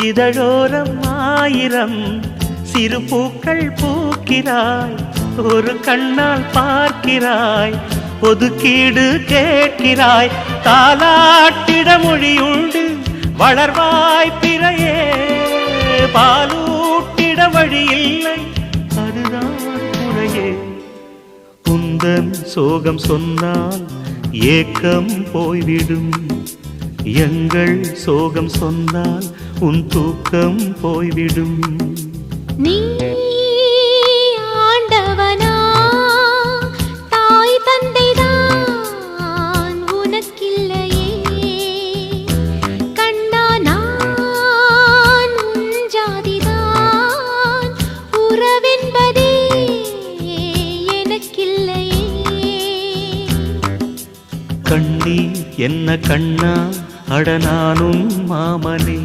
இதழோரம் ஆயிரம் சிறு பூக்கள் பூக்கிறாய், ஒரு கண்ணால் பார்க்கிறாய், ஒதுக்கீடு கேட்கிறாய். தாலாட்டிட மொழியுண்டு வளர்வாய் பிறையே, பாலூட்டிட வழியில்லை அதுதான் குறையே. உந்தன் சோகம் சொன்னால் ஏக்கம் போய்விடும், எங்கள் சோகம் சொன்னால் உன் தூக்கம் போய்விடும். நீ ஆண்டவனா, தாய் தந்தைதான் உனக்கில்லையே, கண்ணா நான் உன் ஜாதிதான், உறவென்பதே எனக்கில்லையே. கண்ணீர் என்ன கண்ணா, அட நானும் மாமனே,